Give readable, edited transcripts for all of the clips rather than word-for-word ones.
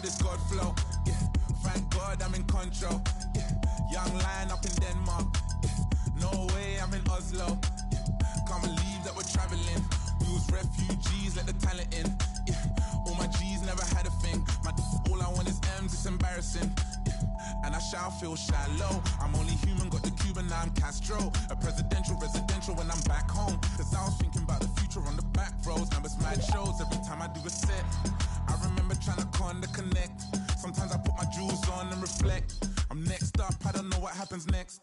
for this God flow. Yeah, thank God I'm in control. Yeah, young lion up in Denmark. Yeah, no way I'm in Oslo. Yeah, can't believe that we're traveling. We was refugees, let the talent in. Yeah, all my G's never had a thing. All I want is M's, it's embarrassing. Yeah, and I shall feel shallow. I'm only human, got the Cuban, now I'm Castro. A presidential, residential when I'm back home. Cause I was thinking about the future on the back roads. Now it's mad shows every time I do a set. I remember trying to connect. Sometimes I put my jewels on and reflect. I'm next up, I don't know what happens next.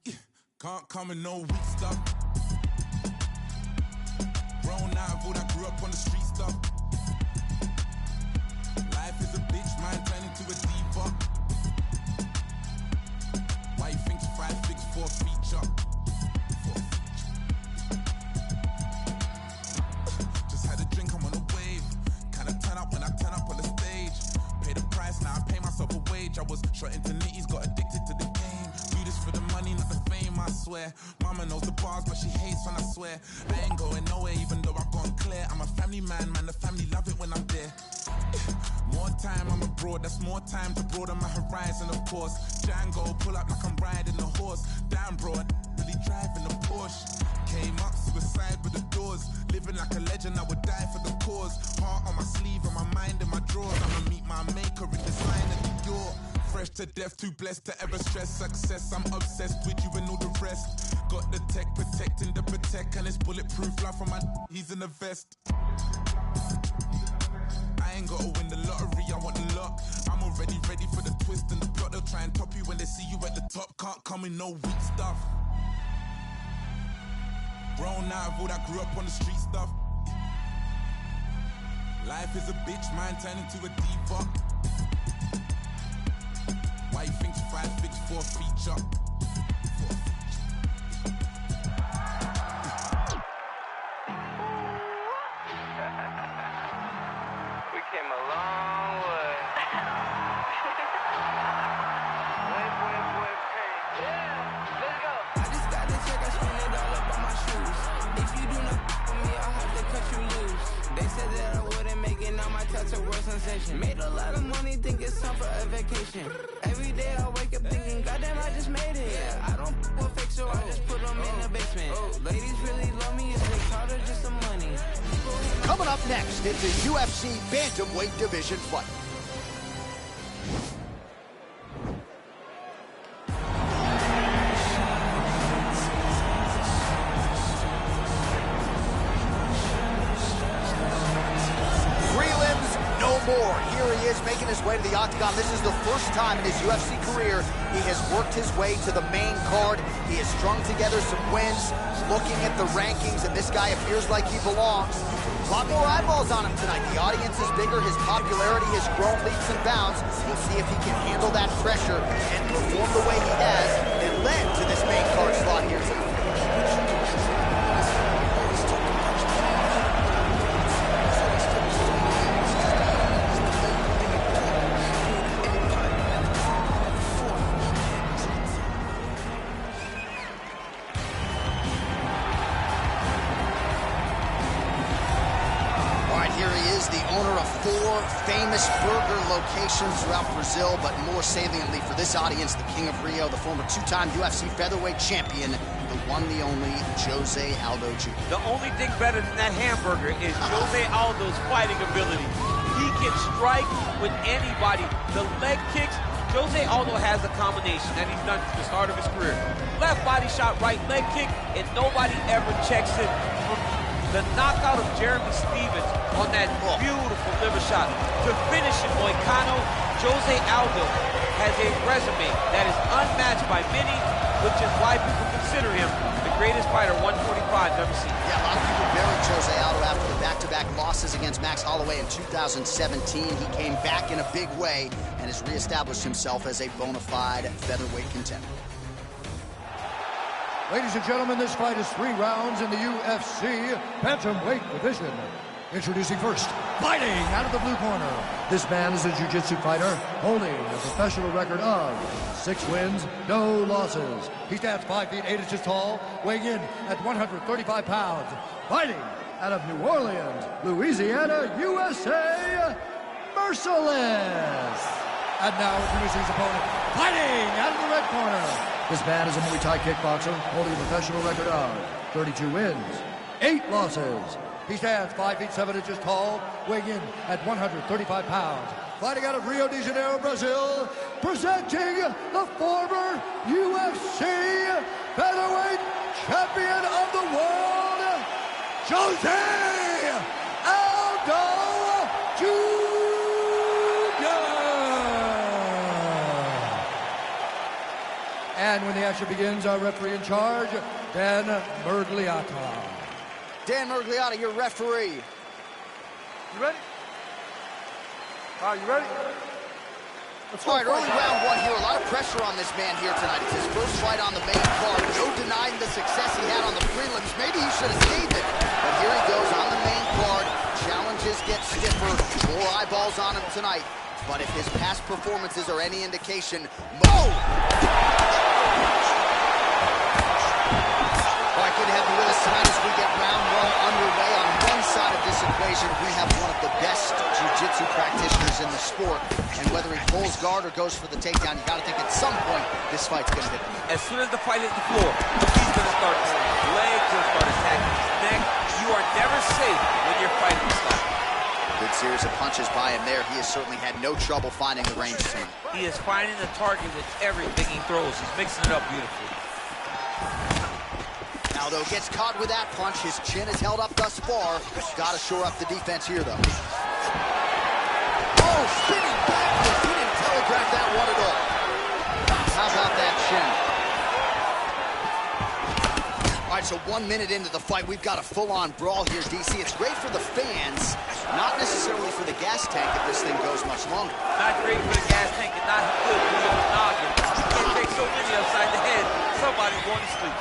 Yeah, can't come in no weak stuff. Grown out of all that grew up on the street stuff. Life is a bitch, mine turning to a diva. Why you think 5 fix for a feature? Just had a drink, I'm on a wave. Kinda turn up when I turn up on the stage. Pay the price, now I pay myself a wage. I was shot into nitties, got addicted to the game. Do this for the money, not the fame, I swear. Mama knows the bars, but she hates when I swear. I ain't going nowhere, even though I've gone clear. I'm a family man, the family love it when I'm there. More time I'm abroad, that's more time to broaden my horizon, of course. Django, pull up like I'm riding a horse. Damn bro, I really driving a Porsche. Came up, suicide with the doors. Living like a legend, I would die for the cause. Heart on my sleeve and my mind in my drawers. I'ma meet my maker in design at the door. Fresh to death, too blessed to ever stress success. I'm obsessed with you and all the rest. Got the tech protecting the protect, and it's bulletproof life on my he's in the vest. I ain't gotta win the lottery, I want the lot. I'm already ready for the twist and the plot. They'll try and top you when they see you at the top. Can't come in no weak stuff. Grown out of all that grew up on the street stuff. Life is a bitch, mine turning to a diva. Why you think 5 fix for a feature? We came a long way. Yeah, let's go. I just got this check, I spend it all up on my shoes. If you do not with me, I'll have to cut you loose. They said that I wouldn't make it, now my touch a world sensation. Made a lot of money, think it's time for a vacation. Every day I wake up thinking, goddamn, I just made it. Yeah, I don't with fake, so I just put them in the basement. Ladies really love me, it's just harder, just some money. Coming up next, it's a UFC bantamweight division fight. More. Here he is making his way to the octagon. This is the first time in his UFC career he has worked his way to the main card. He has strung together some wins, looking at the rankings, and this guy appears like he belongs. A lot more eyeballs on him tonight. The audience is bigger. His popularity has grown leaps and bounds. We'll see if he can handle that pressure and perform the way he has and led to this main card slot here tonight. Famous burger locations throughout Brazil, but more saliently for this audience, the King of Rio, the former two-time UFC featherweight champion, the one, the only, Jose Aldo Jr. The only thing better than that hamburger is Jose Aldo's fighting ability. He can strike with anybody. The leg kicks, Jose Aldo has a combination that he's done at the start of his career. Left body shot, right leg kick, and nobody ever checks it. From the knockout of Jeremy Stevens on that beautiful liver shot to finish it, Moicano, Jose Aldo has a resume that is unmatched by many, which is why people consider him the greatest fighter 145 ever seen. Yeah, a lot of people buried Jose Aldo after the back-to-back losses against Max Holloway in 2017. He came back in a big way and has reestablished himself as a bona fide featherweight contender. Ladies and gentlemen, this fight is 3 rounds in the UFC bantamweight division. Introducing first, fighting out of the blue corner. This man is a jiu-jitsu fighter, holding a professional record of 6 wins, no losses. He stands 5 feet 8 inches tall, weighing in at 135 pounds. Fighting out of New Orleans, Louisiana, USA, merciless. And now introducing his opponent, fighting out of the red corner. This man is a Muay Thai kickboxer, holding a professional record of 32 wins, 8 losses. He stands 5 feet 7 inches tall, weighing in at 135 pounds. Fighting out of Rio de Janeiro, Brazil, presenting the former UFC featherweight champion of the world, Jose Aldo Jr. And when the action begins, our referee in charge, Dan Mergliata. Dan Mergliata, your referee. You ready? All right, you ready? Let's go. All right, early round 1 here. A lot of pressure on this man here tonight. It's his first fight on the main card. No denying the success he had on the prelims. Maybe he should have saved it. But here he goes on the main card. Challenges get stiffer. More eyeballs on him tonight. But if his past performances are any indication, All right, good to have you with us tonight as we get round 1 underway. On one side of this equation, we have one of the best jiu-jitsu practitioners in the sport. And whether he pulls guard or goes for the takedown, you got to think at some point this fight's going to hit him. As soon as the fight hits the floor, he's going to start pulling his legs, he'll start attacking his neck. You are never safe when you're fighting this fight. Good series of punches by him there. He has certainly had no trouble finding the range tonight. He is finding the target with everything he throws. He's mixing it up beautifully. Aldo gets caught with that punch. His chin is held up thus far. Got to shore up the defense here, though. Oh, spinning backwards. He didn't telegraph that one at all. How about that chin? All right, so 1 minute into the fight, we've got a full-on brawl here, DC. It's great for the fans, not necessarily for the gas tank if this thing goes much longer. Not great for the gas tank and not good for the old noggin. You can't take so many upside the head. Somebody's going to sleep.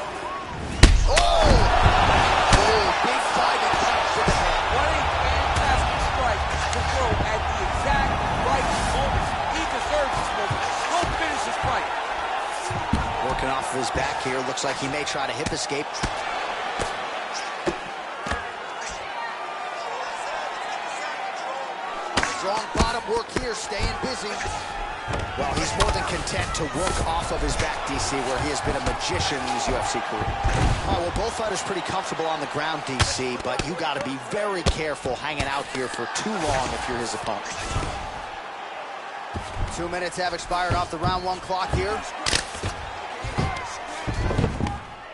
Oh! Oh, big fighting punch to the head. What a fantastic strike to throw at the exact right moment. He deserves this moment. Go finish this fight. Working off of his back here. Looks like he may try to hip escape. Strong bottom work here, staying busy. Well, he's more than content to work off of his back, DC, where he has been a magician in his UFC career. All right, well, both fighters pretty comfortable on the ground, DC, but you got to be very careful hanging out here for too long if you're his opponent. 2 minutes have expired off the round 1 clock here.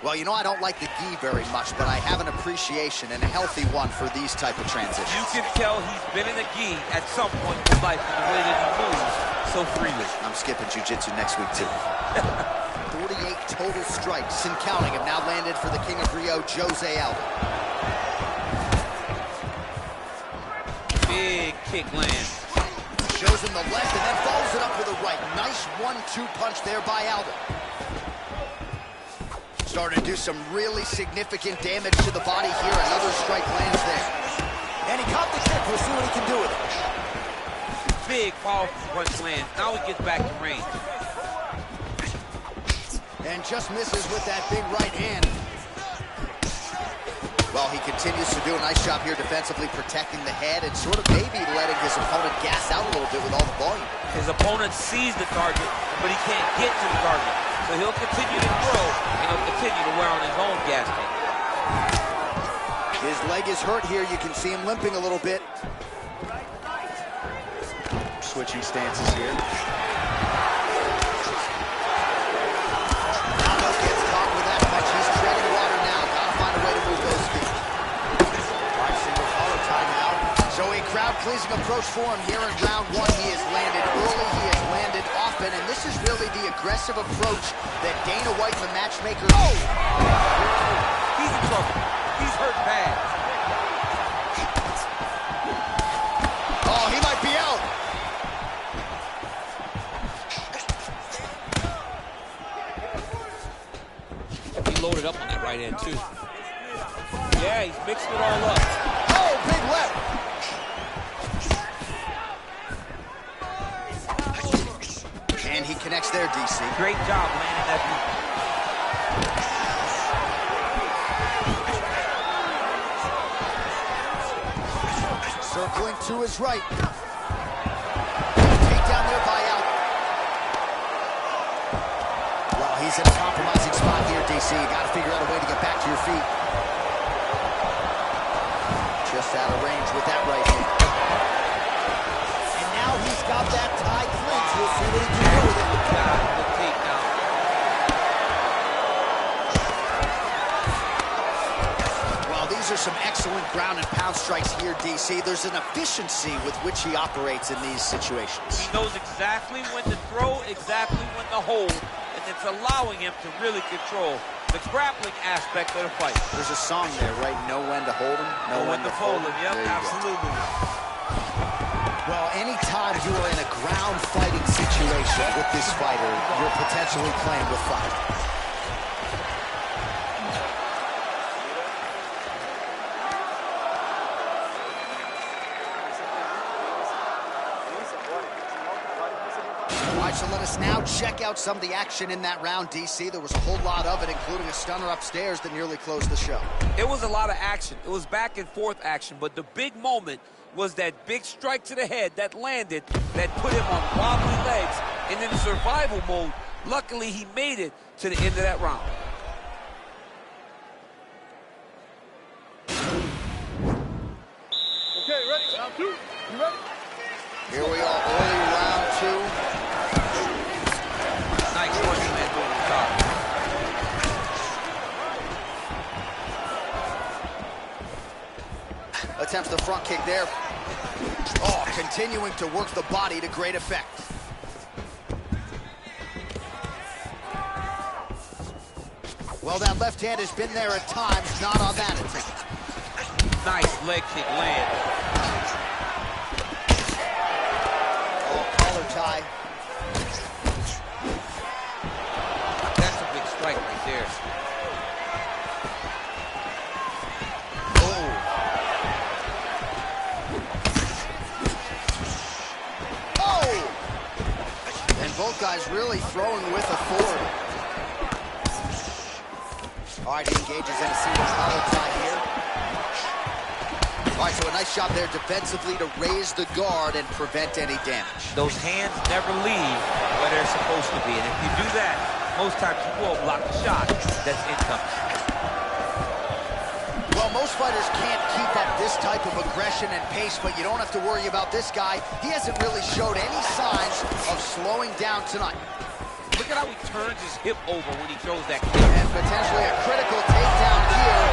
Well, you know, I don't like the gi very much, but I have an appreciation and a healthy one for these type of transitions. You can tell he's been in the gi at some point in his life in the way that he moves so freely. I'm skipping jiu-jitsu next week, too. 48 total strikes and counting have now landed for the King of Rio, Jose Aldo. Big kick lands. Shows him the left and then follows it up with a right. Nice 1-2 punch there by Aldo. Starting to do some really significant damage to the body here. Another strike lands there. And he caught the kick. We'll see what he can do with it. Big, powerful punch lands. Now he gets back to range. And just misses with that big right hand. Well, he continues to do a nice job here defensively, protecting the head and sort of maybe letting his opponent gas out a little bit with all the volume. His opponent sees the target, but he can't get to the target. So he'll continue to grow, and he'll continue to wear on his own gas tank. His leg is hurt here. You can see him limping a little bit. Switching stances here. Aldo gets caught with that punch. He's treading water now. Gotta find a way to move those feet. Right, single collar timeout. So a crowd pleasing approach for him here in round 1. He has landed early. He has landed often. And this is really the aggressive approach that Dana White, the matchmaker. Oh! He's in trouble. He's hurt bad. Oh, he might be out. He loaded up on that right hand, too. Yeah, he's mixing it all up. Oh, big left. And he connects there, DC. Great job landing that beat. Circling to his right. in a compromising spot here, DC. You got to figure out a way to get back to your feet. Just out of range with that right hand. And now he's got that tied clinch. We'll see what he can do with it. Well, these are some excellent ground and pound strikes here, DC. There's an efficiency with which he operates in these situations. He knows exactly when to throw, exactly when to hold, and it's allowing him to really control the grappling aspect of the fight. There's a song there, right? Know when to hold him, know when to fold him. Yep, absolutely. Well, anytime you are in a ground fighting situation with this fighter, you're potentially playing with fire. All right, so let us now check out some of the action in that round, DC. There was a whole lot of it, including a stunner upstairs that nearly closed the show. It was a lot of action. It was back and forth action, but the big moment was that big strike to the head that landed, that put him on wobbly legs, and in survival mode, luckily he made it to the end of that round. Okay, ready? Round two. You ready? Here we are, early round two. Nice punch man doing the top. Attempts the front kick there. Oh, continuing to work the body to great effect. Well, that left hand has been there at times, not on that attempt. Nice leg kick land. Oh, collar tie. That's a big strike right there. Both guys really throwing with authority. All right, he engages in a single collar tie here. All right, so a nice job there defensively to raise the guard and prevent any damage. Those hands never leave where they're supposed to be, and if you do that, most times you will block the shot that's incoming. Well, most fighters can't keep at this type of aggression and pace, but you don't have to worry about this guy. He hasn't really showed any signs of slowing down tonight. Look at how he turns his hip over when he throws that kick. And potentially a critical takedown here.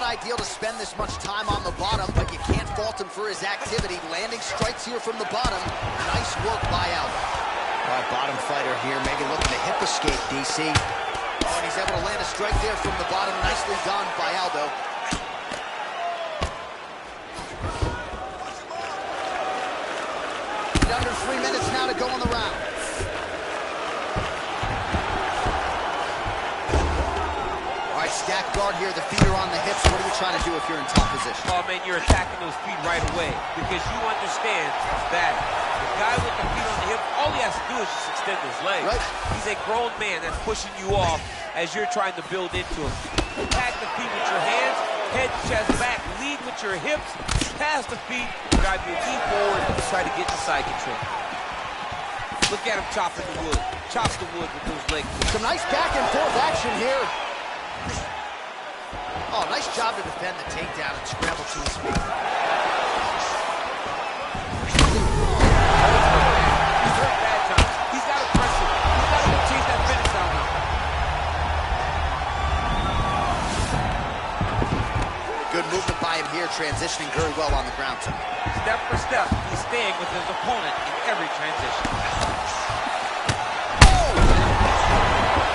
Ideal to spend this much time on the bottom, but you can't fault him for his activity. Landing strikes here from the bottom. Nice work by Aldo. All right, bottom fighter here, maybe looking to hip escape, DC. Oh, and he's able to land a strike there from the bottom. Nicely done by Aldo. Under 3 minutes now to go in the round. Stack guard here, the feet are on the hips. What are you trying to do if you're in top position? Oh, man, you're attacking those feet right away because you understand that the guy with the feet on the hip, all he has to do is just extend his legs. Right. He's a grown man that's pushing you off as you're trying to build into him. Attack the feet with your hands, head, chest, back, lead with your hips, pass the feet, drive your knee forward, and try to get the side control. Look at him chopping the wood. Chops the wood with those legs. Some nice back and forth action here. Oh, nice job to defend the takedown and scramble to his feet. He's hurt bad times. He's got to press it. He's got to chase that finish down now. Good movement by him here, transitioning very well on the ground tonight. Step for step, he's staying with his opponent in every transition.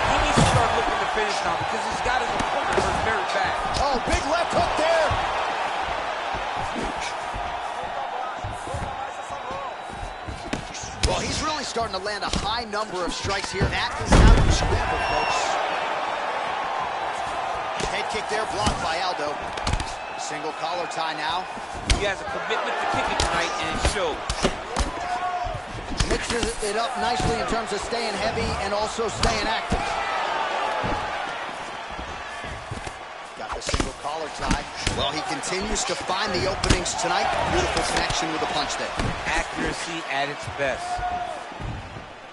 He needs to start looking to finish now because he's got his opponent hurt very bad. Oh, big left hook there. Well, he's really starting to land a high number of strikes here. That is how you scramble, folks. Head kick there, blocked by Aldo. Single collar tie now. He has a commitment to kicking tonight, and it shows. mixes it up nicely in terms of staying heavy and also staying active. Got the single collar tie. Well, he continues to find the openings tonight. Beautiful connection with the punch there. Accuracy at its best.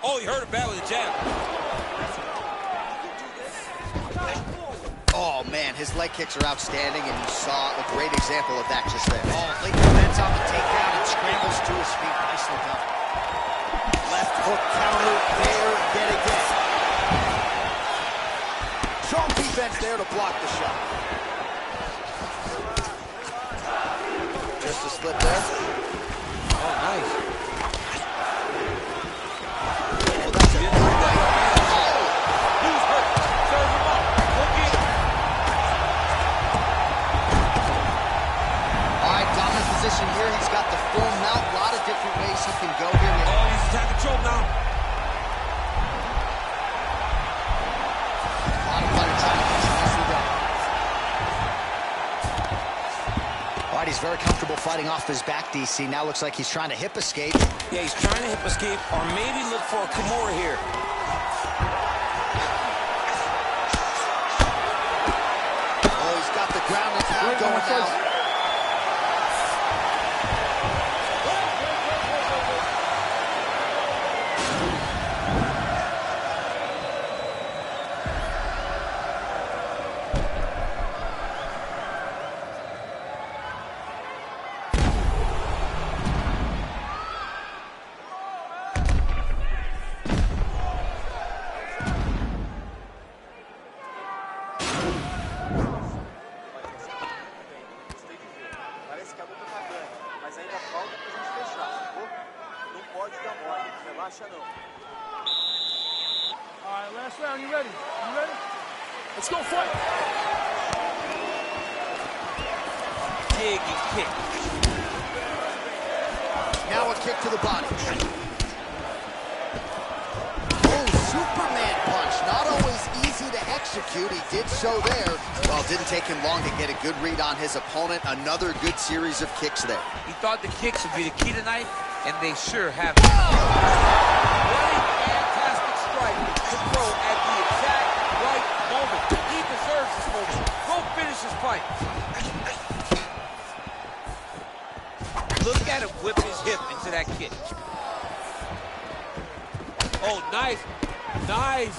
Oh, he hurt him bad with a jab. Oh, man, his leg kicks are outstanding, and you saw a great example of that just there. Oh, late defense on the takedown and scrambles to his feet. Nicely done. Left hook counter there yet again. Strong defense there to block the shot. Just a slip there. Oh, nice. Oh, that's a good right. Who's hurt? Serve him up. Look in. All right, dominant position here. He's got the full mount. A lot of different ways he can go here. Oh, he's attacking choke now. A lot of fun trying to push him as we go. All right, he's very comfortable fighting off his back, DC. Now looks like he's trying to hip escape. Yeah, he's trying to hip escape or maybe look for a Kimura here. Oh, he's got the ground and pound going now. All right, last round. You ready? You ready? Let's go fight. Dig and kick. Now a kick to the body. Oh, Superman punch. Not always easy to execute. He did so there. Well, it didn't take him long to get a good read on his opponent. Another good series of kicks there. He thought the kicks would be the key tonight, and they sure have been. What a fantastic strike to throw at the exact right moment. He deserves this moment. Go finish his fight. Look at him whip his hip into that kick. Oh, nice. Nice.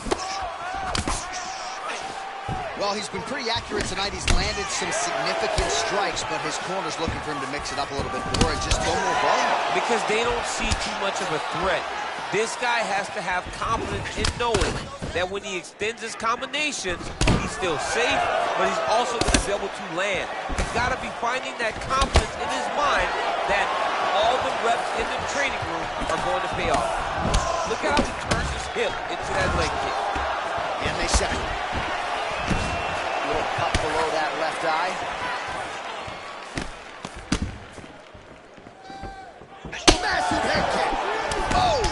Well, he's been pretty accurate tonight. He's landed some significant strikes, but his corner's looking for him to mix it up a little bit more and just go more volume. Because they don't see too much of a threat. This guy has to have confidence in knowing that when he extends his combinations, he's still safe, but he's also going to be able to land. He's got to be finding that confidence in his mind that all the reps in the training room are going to pay off. Look at how he turns his hip into that leg kick. And they separate. Little cut below that left eye. Massive head kick. Oh!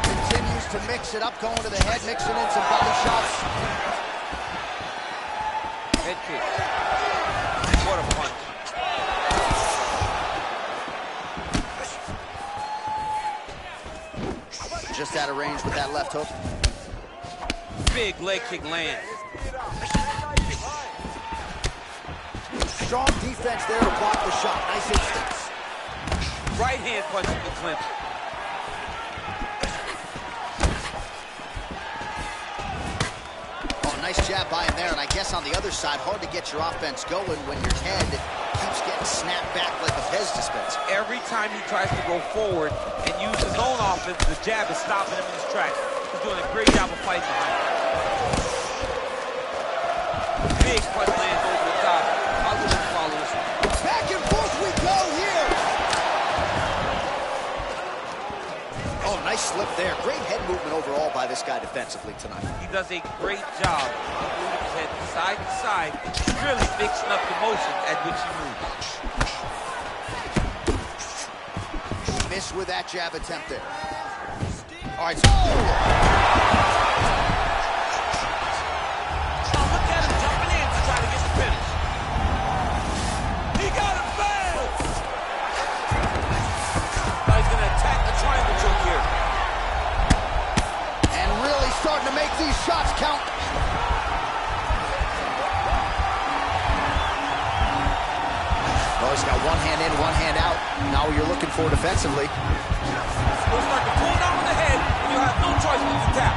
Continues to mix it up, going to the head, mixing in some body shots. Head kick. What a punch. Just out of range with that left hook. Big leg kick lands. Strong defense there to block the shot. Nice instance. Right hand punch to the clinch. Oh, nice jab by him there. And I guess on the other side, hard to get your offense going when your head keeps getting snapped back like a Pez dispenser. Every time he tries to go forward and use his own offense, the jab is stopping him in his tracks. He's doing a great job of fighting behind him. Big punch lands over the top. Aldo doesn't follow this one. Back and forth we go here. Oh, nice slip there. Great head movement overall by this guy defensively tonight. He does a great job of moving his head side to side, really mixing up the motion at which he moves. Missed with that jab attempt there. All right. Look at him jumping in to try to get the finish. He got him he's got one hand in, one hand out. Now what you're looking for defensively. He'll start to pull down with the head, and you'll have no choice but to tap.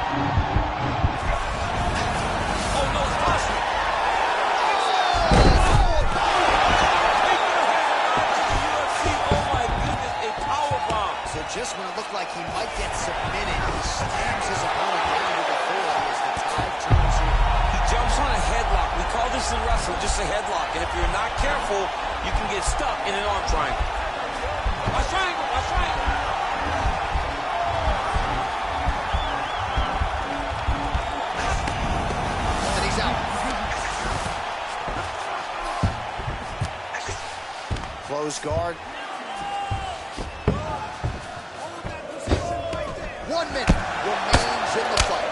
Oh, no, it's possible. Just when it looked like he might get submitted, he slams his opponent down with authority as the tide turns here. He jumps on a headlock. We call this in wrestling just a headlock. And if you're not careful, you can get stuck in an arm triangle. Watch triangle, watch triangle. And he's out. Close guard. 1 minute remains in the fight.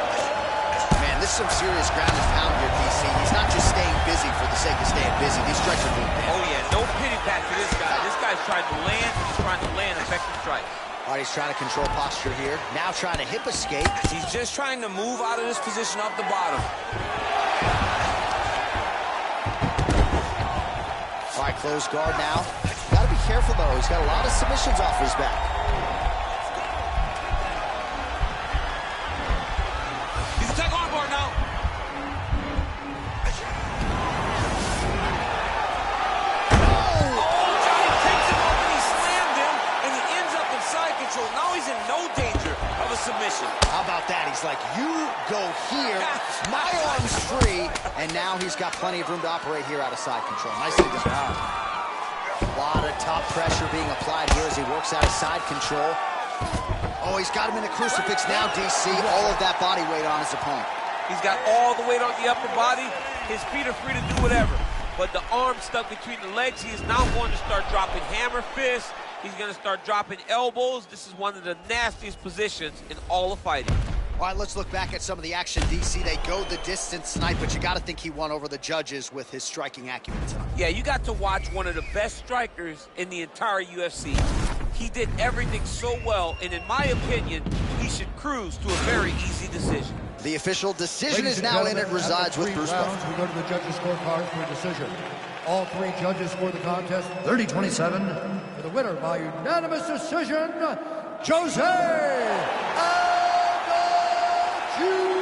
Man, this is some serious ground and pound here, DC. He's not just staying busy for the sake of staying busy. These strikes are moving. Oh, yeah, no pity pat for this guy. This guy's trying to land, he's trying to land effective strikes. All right, he's trying to control posture here. Now trying to hip escape. He's just trying to move out of this position off the bottom. All right, close guard now. Got to be careful, though. He's got a lot of submissions off his back. Now he's in no danger of a submission. How about that? He's like, you go here, my arm's free, and now he's got plenty of room to operate here out of side control. Nicely done. A lot of top pressure being applied here as he works out of side control. Oh, he's got him in a crucifix now, DC. All of that body weight on his opponent. He's got all the weight on the upper body. His feet are free to do whatever. But the arm stuck between the legs. He is now going to start dropping hammer fists. He's going to start dropping elbows. This is one of the nastiest positions in all of fighting. All right, let's look back at some of the action, DC. They go the distance tonight, but you got to think he won over the judges with his striking acumen tonight. Yeah, you got to watch one of the best strikers in the entire UFC. He did everything so well, and in my opinion, he should cruise to a very easy decision. The official decision is now in. It resides with Bruce Buffer. We go to the judges' scorecard for a decision. All three judges scored the contest 30-27. For the winner by unanimous decision, Jose Aldo Jr.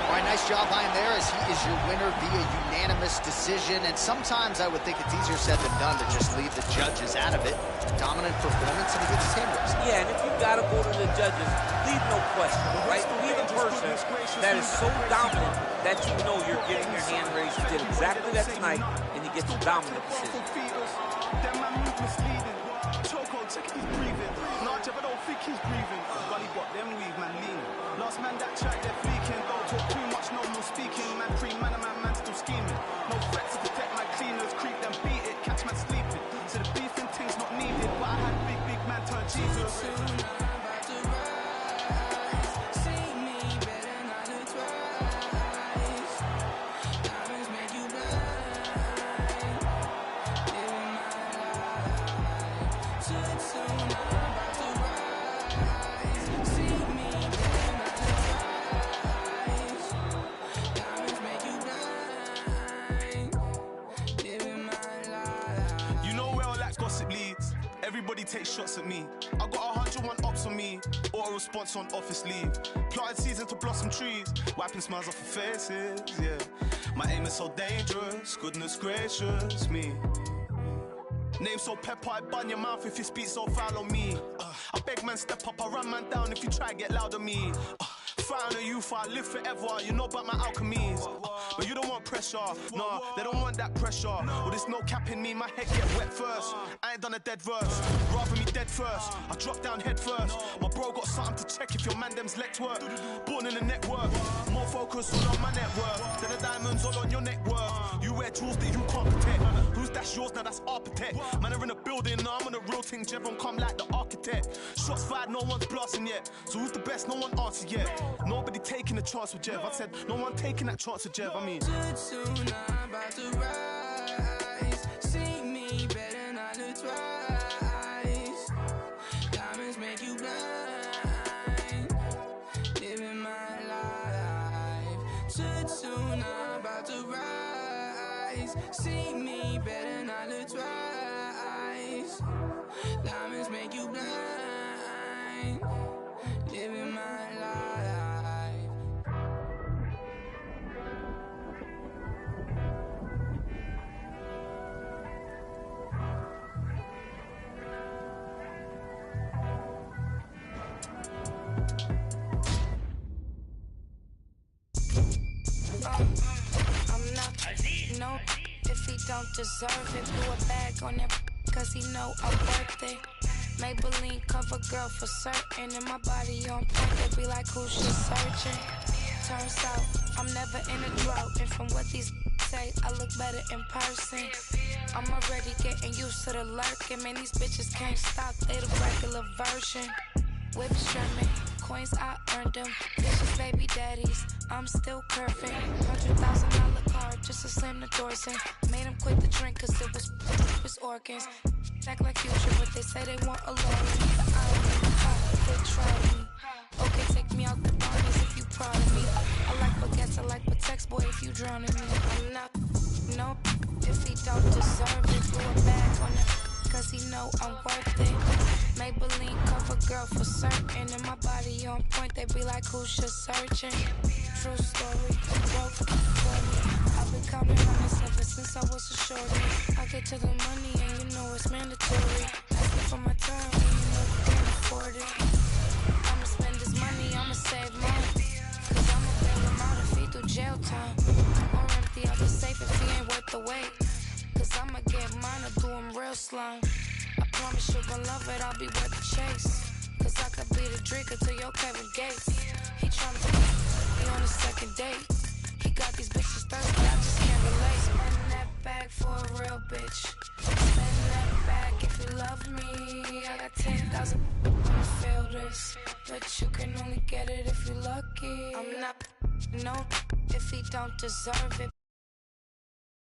All right, nice job by him there as he is your winner via unanimous decision. And sometimes I would think it's easier said than done to just leave the judges out of it. Dominant performance, and he gets his hand raised. Yeah, and if you got to go to the judges, leave no question, right? Leave a person that is so dominant that you know you're getting your hand raised. He did exactly that tonight, and he gets a dominant decision. Last man that track, they're fleeking. Don't talk too much, no more speaking. Man free, man still scheming. No threats to protect my cleaners. Creep them, beat it, catch man sleeping. So the beefing thing's not needed, but I had big man turn Jesus. Everybody takes shots at me. I got 101 ops on me. Auto response on office leave. Planted season to blossom trees. Wiping smiles off of faces, yeah. My aim is so dangerous. Goodness gracious me. Name so pepper, I bun your mouth if you speak so foul on me. I beg man step up, I run man down if you try get loud on me. Fight on the youth, I live forever. You know about my alchemies. But you don't want pressure. Nah, they don't want that pressure. Well, there's no cap in me, my head get wet first. I ain't done a dead verse. Rather me dead first. I drop down head first. My bro got something to check if your man them's legs work. Born in the network. More focus all on my net worth than the diamonds all on your neck worth. You wear jewels that you can't protect. Who's that's yours? Now that's architect. Man are in a building, now I'm on a real thing. Jevon come like the architect. Shots fired, no one's blasting yet. So who's the best? No one answered yet. Nobody taking a chance with Jev. I said, no one taking that chance with Jev. I mean, soon I'm about to rise. See me better not to twice. Diamonds make you blind. Living my life. Soon I'm about to rise. eyes. See me, better not look twice. Diamonds make you blind. Living my life. I'm not no if he don't deserve it. Blew a bag on that cause he know I'm worth it. Maybelline cover girl for certain. And my body on point, they be like who's she searching. Turns out I'm never in a drought. And from what these say, I look better in person. I'm already getting used to the lurking. Man, these bitches can't stop, they the regular version. Whip strumming, coins I earned them. Bitches baby daddies, I'm still curving. $100,000 car just to slam the doors in. Made him quit the drink cause it was organs. Act like future but they say they want a lawyer. The irony, they try me. Okay, take me out the barners if you proud of me. I like baguettes, I like Patex, boy if you drown in me. I'm not, no, if he don't deserve it. Blew a bag on it cause he know I'm worth it. Maybelline cover girl for certain. And my body on point, they be like who's she searching. True story, broke for me. I've been counting honest ever since I was a shorty. I get to the money and you know it's mandatory. Asking for my time and you know you can't afford it. I'ma spend this money, I'ma save mine. Cause I'ma bail him out if he do jail time. Or empty out the safe if he ain't worth the wait. Cause I'ma get mine or do him real slime. I promise you gon' love it, I'll be worth the chase. Cause I could be the drinker to your Kevin Gates. He tryna be on the second date. He got these bitches thirsty, I just can't relate. Spend that bag for a real bitch. Spend that bag if you love me. I got 10,000 to feel this. But you can only get it if you're lucky. I'm not, no, if he don't deserve it.